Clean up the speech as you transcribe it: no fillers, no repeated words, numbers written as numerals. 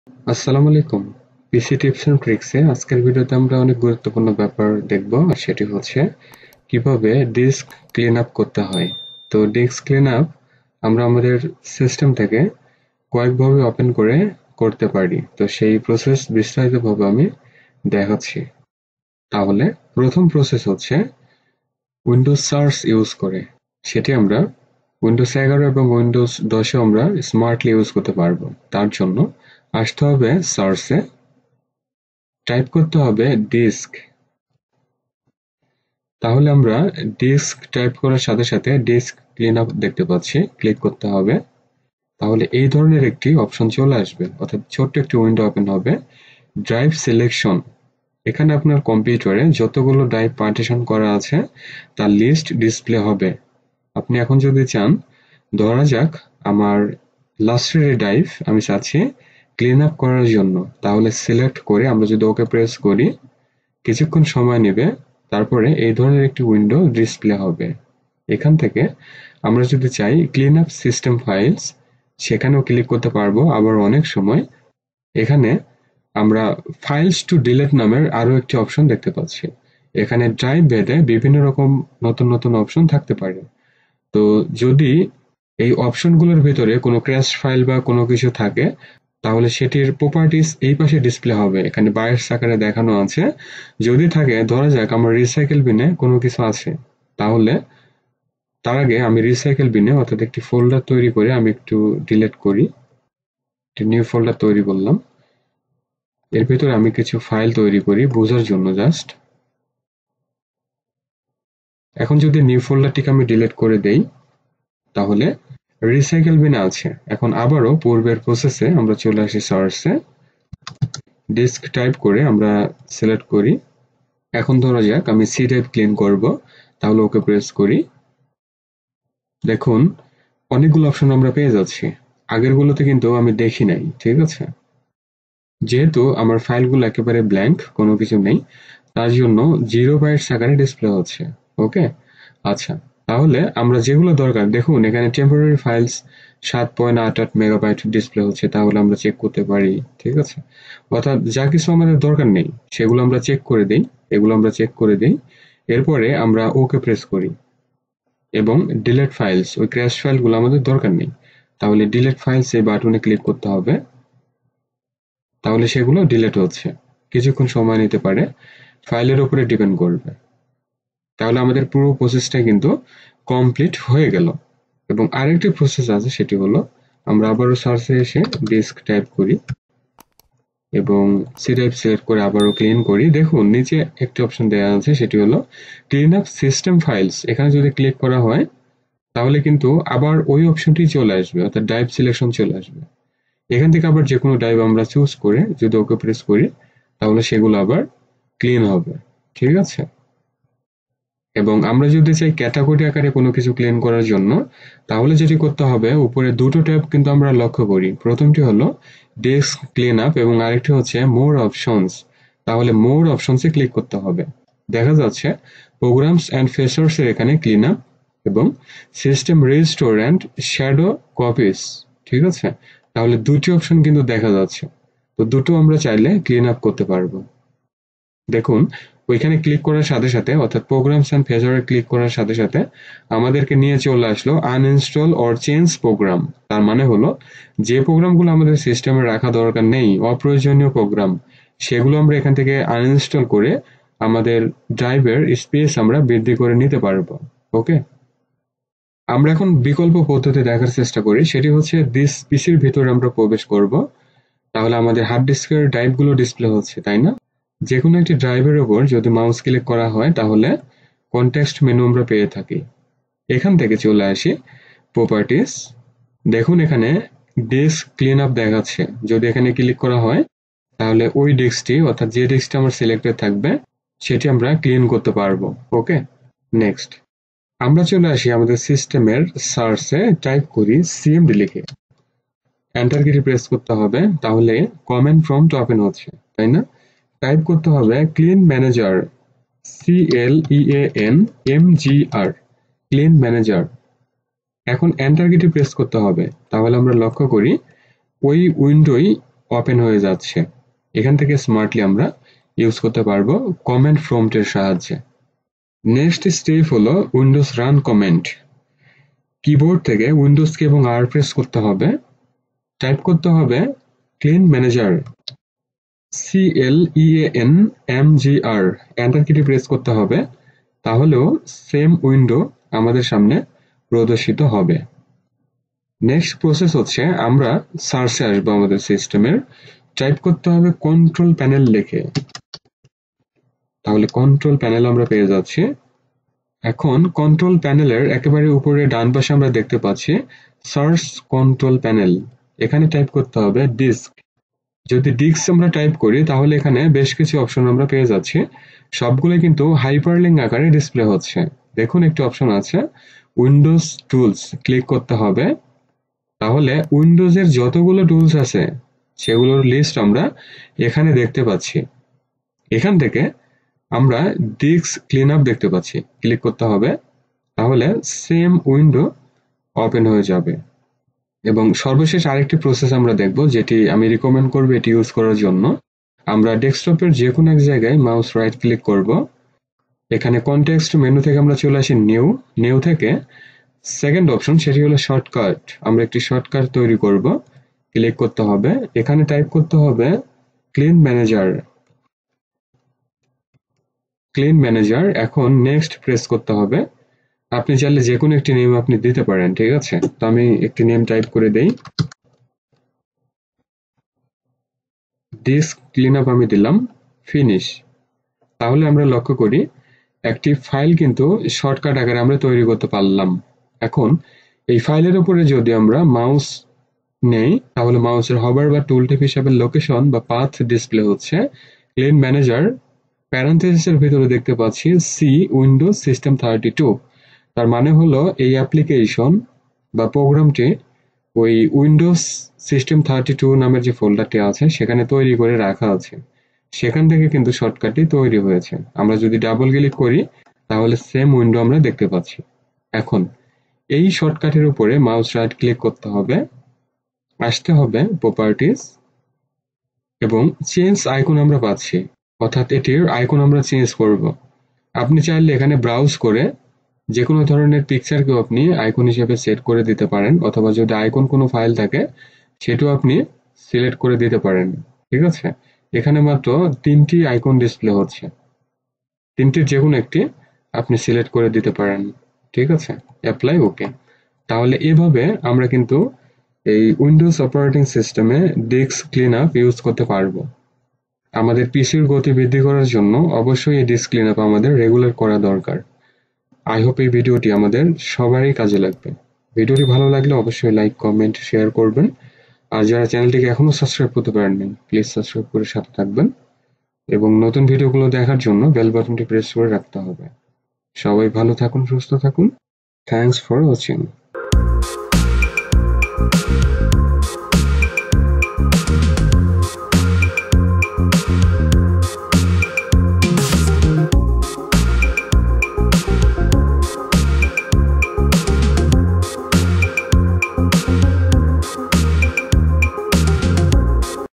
আসসালামু আলাইকুম। পিসি tips and ট্রিক্সে আজকের ভিডিওতে আমরা অনেক গুরুত্বপূর্ণ ব্যাপার দেখব, আর সেটি হচ্ছে কিভাবে ডিস্ক ক্লিন আপ করতে হয়। তো ডিস্ক ক্লিন আপ আমরা আমাদের সিস্টেম থেকে কয়েকভাবে ওপেন করে করতে পারি। তো সেই প্রসেস বিস্তারিতভাবে আমি দেখাচ্ছি। তাহলে প্রথম প্রসেস হচ্ছে উইন্ডোজ সার্চ ইউজ করে। সেটি আমরা উইন্ডোজ 11 এবং উইন্ডোজ 10 আমরা স্মার্টলি ইউজ করতে পারবো। তার জন্য আসতে হবে সার্চে, টাইপ করতে হবে ডিস্ক। তাহলে আমরা ডিস্ক টাইপ করার সাথে সাথে ডিস্ক ক্লিন আপ দেখতে পাচ্ছি, ক্লিক করতে হবে। তাহলে এই ধরনের একটি অপশন চলে আসবে, অর্থাৎ ছোট্ট একটি উইন্ডো ওপেন হবে। ড্রাইভ সিলেকশন, এখানে আপনার কম্পিউটারে যতগুলো ড্রাইভ পার্টিশন করা আছে তার লিস্ট ডিসপ্লে হবে। আপনি এখন যদি চান, ধরা যাক আমার লাস্টের এই ড্রাইভ আমি চাচ্ছি ক্লিন আপ করার জন্য, তাহলে সিলেক্ট করে আমরা যদি ওকে প্রেস করি, কিছুক্ষণ সময় নেবে, তারপরে এই ধরনের একটি উইন্ডো ডিসপ্লে হবে। এখান থেকে আমরা যদি চাই ক্লিন আপ সিস্টেম ফাইলস, সেখানেও ক্লিক করতে পারবো। আবার অনেক সময় এখানে আমরা ফাইলস টু ডিলিট নামের আরো একটি অপশন দেখতে পাচ্ছি। এখানে ড্রাইভ ভেদে বিভিন্ন রকম নতুন নতুন অপশন থাকতে পারে। তো যদি এই অপশনগুলোর ভিতরে কোনো ক্র্যাশ ফাইল বা কোনো কিছু থাকে, তাহলে সেটির প্রপার্টিজ এই পাশে ডিসপ্লে হবে। এখানে বায়ার্স আকারে দেখানো আছে। যদি থাকে, ধরা যাক আমার রিসাইকেল বিনে কোনো কিছু আছে, তাহলে তার আগে আমি রিসাইকেল বিনে অর্থাৎ একটি ফোল্ডার তৈরি করে আমি একটু ডিলিট করি। একটি নিউ ফোল্ডার তৈরি করলাম। এর ভিতরে আমি কিছু ফাইল তৈরি করি বোঝার জন্য জাস্ট। এখন যদি নিউ ফোল্ডারটিকে আমি ডিলিট করে দেই, তাহলে রিসাইকেল বিনে আছে। এখন আবারও পূর্বের প্রসেসে আমরা চলে আসি সার্চে, ডিস্ক টাইপ করে আমরা সিলেক্ট করি। এখন ধরা যাক আমি সি ড্রাইভ ক্লিন করব, তাহলে ওকে প্রেস করি। দেখুন অনেকগুলো অপশন আমরা পেয়ে যাচ্ছি। আগেরগুলোতে কিন্তু আমি দেখি নাই, ঠিক আছে? যেহেতু আমার ফাইলগুলো একেবারে ব্ল্যাঙ্ক, কোনো কিছু নেই, তার জন্য 0 বাইটস আকারে ডিসপ্লে হচ্ছে। ওকে, আচ্ছা। তাহলে আমরা যেগুলো দরকার, দেখুন এখানে টেম্পোরারি ফাইলস 7.88 মেগাবাইট ডিসপ্লে হচ্ছে, তাহলে আমরা চেক করতে পারি, ঠিক আছে? অর্থাৎ যা কিছু আমাদের দরকার নেই সেগুলো আমরা চেক করে দিই, এগুলো আমরা চেক করে দিই। এরপরে আমরা ওকে প্রেস করি এবং ডিলিট ফাইলস, ওই ক্র্যাশ ফাইলগুলো আমাদের দরকার নেই, তাহলে ডিলিট ফাইলস এই বাটনে ক্লিক করতে হবে। তাহলে সেগুলো ডিলিট হচ্ছে। কিছুক্ষণ সময় নিতে পারে, ফাইলের উপরে ডিপেন্ড করবে। তাহলে আমাদের পুরো প্রসেসটা কিন্তু কমপ্লিট হয়ে গেল। এবং আরেকটি প্রসেস আছে, সেটি হলো আমরা আবারও সার্চে এসে ডিস্ক টাইপ করি এবং সি ড্রাইভ সিলেক্ট করে আবারও ক্লিন করি। দেখুন নিচে একটি অপশন দেওয়া আছে, সেটি হলো ক্লিন আপ সিস্টেম ফাইলস। এখানে যদি ক্লিক করা হয়, তাহলে কিন্তু আবার ওই অপশনটি চলে আসবে, অর্থাৎ ড্রাইভ সিলেকশন চলে আসবে। এখান থেকে আবার যে কোনো ড্রাইভ আমরা চুজ করে যদি ওকে প্রেস করি, তাহলে সেগুলো আবার ক্লিন হবে, ঠিক আছে? এবং আমরা যদি চাই ক্যাটাগরি আকারে কোনো কিছু ক্লিন করার জন্য, তাহলে যেটি করতে হবে, উপরে দুটো ট্যাব কিন্তু আমরা লক্ষ্য করি। প্রথমটি হলো ডেস্ক ক্লিন আপ এবং আরেকটি হচ্ছে মোর অপশনস। তাহলে মোর অপশনসে ক্লিক করতে হবে। দেখা যাচ্ছে প্রোগ্রামস অ্যান্ড ফিচার্স এর এখানে ক্লিন আপ এবং সিস্টেম রেজিস্টোর অ্যান্ড শ্যাডো কপিস, ঠিক আছে? তাহলে দুটি অপশন কিন্তু দেখা যাচ্ছে। তো দুটো আমরা চাইলে ক্লিন আপ করতে পারবো। দেখুন ওইখানে ক্লিক করার সাথে সাথে, অর্থাৎ প্রোগ্রামস এন্ড ফিচারে ক্লিক করার সাথে সাথে আমাদেরকে নিয়ে চলে আসলো আনইনস্টল অর চেঞ্জ প্রোগ্রাম। তার মানে হলো যে প্রোগ্রামগুলো আমাদের সিস্টেমে রাখা দরকার নেই, অপ্রয়োজনীয় প্রোগ্রাম, সেগুলো আমরা এখান থেকে আনইনস্টল করে আমাদের ড্রাইভের স্পেস আমরা বৃদ্ধি করে নিতে পারবো। ওকে, আমরা এখন বিকল্প পদ্ধতি দেখার চেষ্টা করি, সেটি হচ্ছে দিস পিসির ভিতরে আমরা প্রবেশ করব। তাহলে আমাদের হার্ড ডিস্কের ড্রাইভগুলো ডিসপ্লে হচ্ছে, তাই না? যেকোনো একটি ড্রাইভের উপর যদি মাউস ক্লিক করা হয়, তাহলে কনটেক্সট মেনু আমরা পেয়ে থাকি। এখান থেকে চলে আসি প্রপার্টিস। দেখুন এখানে ডিস্ক ক্লিন আপ দেখাচ্ছে। যদি এখানে ক্লিক করা হয়, তাহলে ওই ডিস্কটি, অর্থাৎ যে ডিস্কটি আমার সিলেক্টেড থাকবে, সেটি আমরা ক্লিন করতে পারবো। ওকে, নেক্সট আমরা চলে আসি আমাদের সিস্টেমের সার্চে, টাইপ করি সিএমডি লিখে এন্টার কি প্রেস করতে হবে। তাহলে কমেন্ট প্রম্পট ওপেন হচ্ছে, তাই না? টাইপ করতে হবে clean manager, CLEANMGR, clean manager. এখন এন্টার কি প্রেস করতে হবে। তাহলে আমরা লক্ষ্য করি ওই উইন্ডোই ওপেন হয়ে যাচ্ছে। এখান থেকে স্মার্টলি আমরা ইউজ করতে পারবো কমেন্ট প্রম্পটের সাহায্যে। নেক্সট স্টেপ হলো উইন্ডোজ রান কমেন্ট। কিবোর্ড থেকে উইন্ডোজ কি এবং আর প্রেস করতে হবে, টাইপ করতে হবে clean manager, CLEANMGR, enter Kitty press করতে হবে, তাহলেও সেম উইন্ডো আমাদের সামনে প্রদর্শিত হবে। নেক্সট প্রসেস হচ্ছে আমরা সার্চে আসবো আমাদের সিস্টেমের, টাইপ করতে হবে কন্ট্রোল প্যানেল লিখে, তাহলে কন্ট্রোল প্যানেল আমরা পেয়ে যাচ্ছি। এখন কন্ট্রোল প্যানেলের একেবারে উপরে ডান পাশে আমরা দেখতে পাচ্ছি সার্চ কন্ট্রোল প্যানেল, এখানে টাইপ করতে হবে ডিস্ক। যদি ডিস্ক আমরা টাইপ করি তাহলে এখানে বেশ কিছু অপশন আমরা পেয়ে যাচ্ছি, সবগুলো কিন্তু হাইপারলিংক আকারে ডিসপ্লে হচ্ছে। দেখুন একটি অপশন আছে উইন্ডোজ টুলস, ক্লিক করতে হবে, তাহলে উইন্ডোজের যতগুলো টুলস আছে সেগুলোর লিস্ট আমরা এখানে দেখতে পাচ্ছি। এখান থেকে আমরা ডিস্ক ক্লিন আপ দেখতে পাচ্ছি, ক্লিক করতে হবে, তাহলে সেম উইন্ডো ওপেন হয়ে যাবে। এবং সর্বশেষ আরেকটি প্রসেস আমরা দেখব, যেটি আমি রিকমেন্ড করব এটি ইউজ করার জন্য। আমরা ডেস্কটপের যে কোনো এক জায়গায় মাউস রাইট ক্লিক করব, এখানে কনটেক্সট মেনু থেকে আমরা চলে আসি নিউ থেকে সেকেন্ড অপশন সেটি হলো শর্টকাট, আমরা একটি শর্টকাট তৈরি করব, ক্লিক করতে হবে, এখানে টাইপ করতে হবে ক্লিন ম্যানেজার। এখন নেক্সট প্রেস করতে হবে। আপনি চাইলে যে কোনো একটি নেম আপনি দিতে পারেন, ঠিক আছে? তো আমি একটি নেম টাইপ করে দেই, ডিস্ক ক্লিন আপ আমি দিলাম, ফিনিশ। তাহলে আমরা লক্ষ্য করি একটি ফাইল কিন্তু শর্টকাট আকারে আমরা তৈরি করতে পারলাম। এখন এই ফাইলের উপরে যদি আমরা মাউস নেই তাহলে মাউসের হবার বা টুল টিপ হিসাবে লোকেশন বা পাথ ডিসপ্লে হচ্ছে। ক্লিন ম্যানেজার প্যারেনথেসিসের ভিতরে দেখতে পাচ্ছি সি উইন্ডোজ সিস্টেম 32, তার মানে হলো এই অ্যাপ্লিকেশন বা প্রোগ্রামটি ওই উইন্ডোজ সিস্টেম 32 নামের যে ফোল্ডারটি আছে সেখানে তৈরি করে রাখা আছে, সেখান থেকে কিন্তু শর্টকাটটি তৈরি হয়েছে। আমরা যদি ডাবল ক্লিক করি তাহলে সেম উইন্ডো আমরা দেখতে পাচ্ছি। এখন এই শর্টকাটের উপরে মাউস রাইট ক্লিক করতে হবে, আসতে হবে প্রপার্টিজ, এবং চেঞ্জ আইকন আমরা পাচ্ছি, অর্থাৎ এটির আইকন আমরা চেঞ্জ করব। আপনি চাইলে এখানে ব্রাউজ করে যে কোনো ধরনের পিকচারকেও আপনি আইকন হিসেবে সেট করে দিতে পারেন, অথবা যদি আইকন কোনো ফাইল থাকে সেটাও আপনি সিলেক্ট করে দিতে পারেন, ঠিক আছে? এখানে মাত্র 3টি আইকন ডিসপ্লে হচ্ছে, 3টির যে কোনো একটি আপনি সিলেক্ট করে দিতে পারেন, ঠিক আছে? অ্যাপ্লাই, ওকে। তাহলে এভাবে আমরা কিন্তু এই উইন্ডোজ অপারেটিং সিস্টেমে ডিস্ক ক্লিন আপ ইউজ করতে পারবো। আমাদের পিসির গতি বৃদ্ধি করার জন্য অবশ্যই এই ডিস্ক ক্লিন আপ আমাদের রেগুলার করা দরকার। আই হোপ এই ভিডিওটি আমাদের সবারই কাজে লাগবে। ভিডিওটি ভালো লাগলে অবশ্যই লাইক, কমেন্ট, শেয়ার করবেন। আর যারা চ্যানেলটিকে এখনো সাবস্ক্রাইব করতে পারেননি প্লিজ সাবস্ক্রাইব করে সাথে থাকবেন, এবং নতুন ভিডিওগুলো দেখার জন্য বেল বাটনটি প্রেস করে রাখতে হবে। সবাই ভালো থাকুন, সুস্থ থাকুন। Thanks for watching.